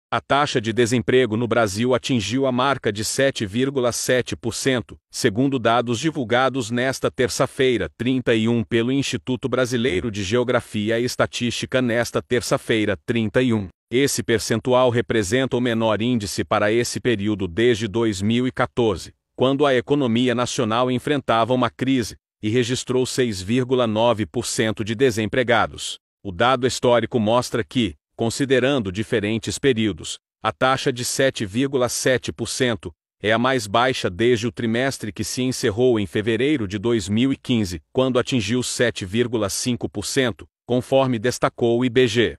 A taxa de desemprego no Brasil atingiu a marca de 7,7%, segundo dados divulgados nesta terça-feira, 31, pelo Instituto Brasileiro de Geografia e Estatística nesta terça-feira, 31. Esse percentual representa o menor índice para esse período desde 2014, quando a economia nacional enfrentava uma crise, e registrou 6,9% de desempregados. O dado histórico mostra que, considerando diferentes períodos, a taxa de 7,7% é a mais baixa desde o trimestre que se encerrou em fevereiro de 2015, quando atingiu 7,5%, conforme destacou o IBGE.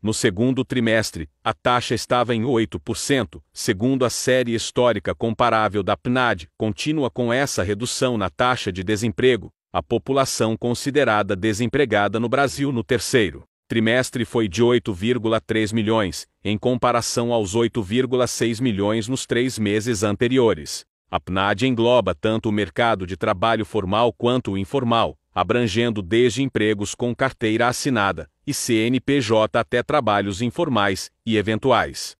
No segundo trimestre, a taxa estava em 8%, segundo a série histórica comparável da PNAD. Contínua com essa redução na taxa de desemprego, a população considerada desempregada no Brasil no terceiro trimestre foi de 8,3 milhões, em comparação aos 8,6 milhões nos 3 meses anteriores. A PNAD engloba tanto o mercado de trabalho formal quanto o informal, abrangendo desde empregos com carteira assinada e CNPJ até trabalhos informais e eventuais.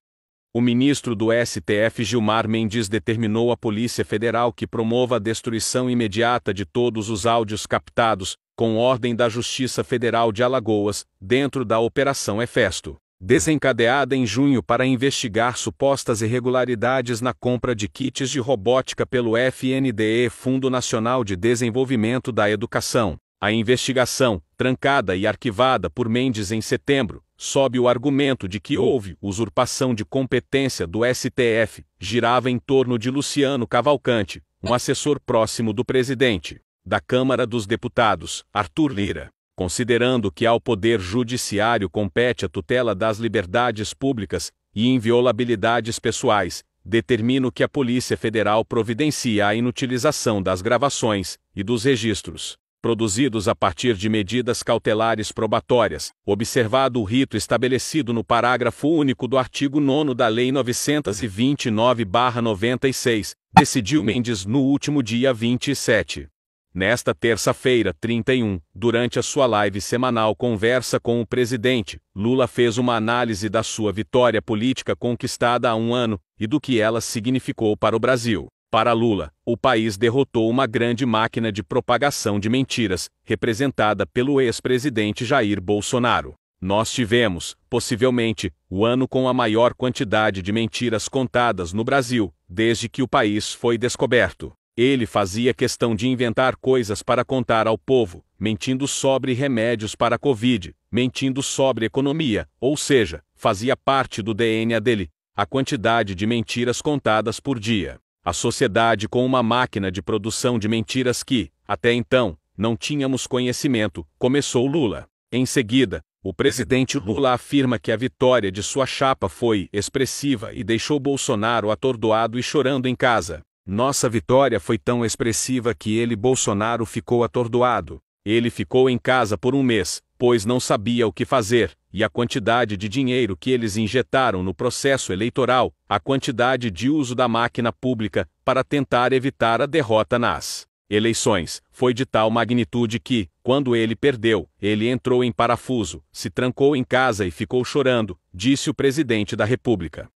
O ministro do STF Gilmar Mendes determinou à Polícia Federal que promova a destruição imediata de todos os áudios captados, com ordem da Justiça Federal de Alagoas, dentro da Operação Hefesto, desencadeada em junho para investigar supostas irregularidades na compra de kits de robótica pelo FNDE, Fundo Nacional de Desenvolvimento da Educação. A investigação, trancada e arquivada por Mendes em setembro, sob o argumento de que houve usurpação de competência do STF, girava em torno de Luciano Cavalcante, um assessor próximo do presidente da Câmara dos Deputados, Arthur Lira. Considerando que ao Poder Judiciário compete a tutela das liberdades públicas e inviolabilidades pessoais, determino que a Polícia Federal providencie a inutilização das gravações e dos registros produzidos a partir de medidas cautelares probatórias, observado o rito estabelecido no parágrafo único do artigo 9º da Lei 929/96, decidiu Mendes no último dia 27. Nesta terça-feira, 31, durante a sua live semanal Conversa com o Presidente, Lula fez uma análise da sua vitória política conquistada há um ano e do que ela significou para o Brasil. Para Lula, o país derrotou uma grande máquina de propagação de mentiras, representada pelo ex-presidente Jair Bolsonaro. Nós tivemos, possivelmente, o ano com a maior quantidade de mentiras contadas no Brasil, desde que o país foi descoberto. Ele fazia questão de inventar coisas para contar ao povo, mentindo sobre remédios para a Covid, mentindo sobre economia, ou seja, fazia parte do DNA dele, a quantidade de mentiras contadas por dia. A sociedade com uma máquina de produção de mentiras que, até então, não tínhamos conhecimento, começou Lula. Em seguida, o presidente Lula afirma que a vitória de sua chapa foi expressiva e deixou Bolsonaro atordoado e chorando em casa. Nossa vitória foi tão expressiva que Bolsonaro ficou atordoado. Ele ficou em casa por um mês, pois não sabia o que fazer, e a quantidade de dinheiro que eles injetaram no processo eleitoral, a quantidade de uso da máquina pública para tentar evitar a derrota nas eleições, foi de tal magnitude que, quando ele perdeu, ele entrou em parafuso, se trancou em casa e ficou chorando, disse o presidente da República.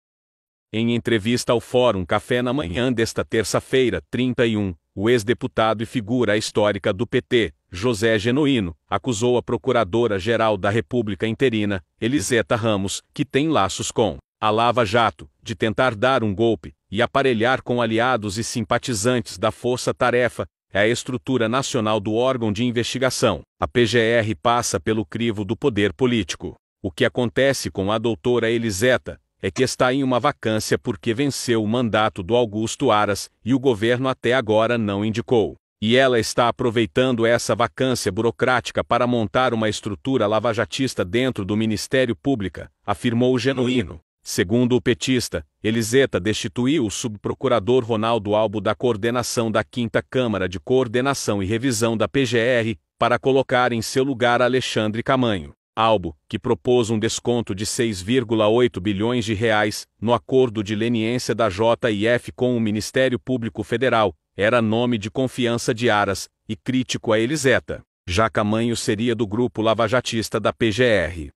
Em entrevista ao Fórum Café na manhã desta terça-feira, 31, o ex-deputado e figura histórica do PT, José Genuíno, acusou a Procuradora-Geral da República interina, Eliseta Ramos, que tem laços com a Lava Jato, de tentar dar um golpe e aparelhar com aliados e simpatizantes da Força Tarefa, a estrutura nacional do órgão de investigação. A PGR passa pelo crivo do poder político. O que acontece com a doutora Eliseta é que está em uma vacância porque venceu o mandato do Augusto Aras e o governo até agora não indicou. E ela está aproveitando essa vacância burocrática para montar uma estrutura lavajatista dentro do Ministério Público, afirmou Genuíno. Segundo o petista, Eliseta destituiu o subprocurador Ronaldo Albo da coordenação da 5ª Câmara de Coordenação e Revisão da PGR, para colocar em seu lugar Alexandre Camanho. Albo, que propôs um desconto de 6,8 bilhões de reais no acordo de leniência da JF com o Ministério Público Federal, era nome de confiança de Aras, e crítico a Eliseta. Já Camanho seria do grupo lavajatista da PGR.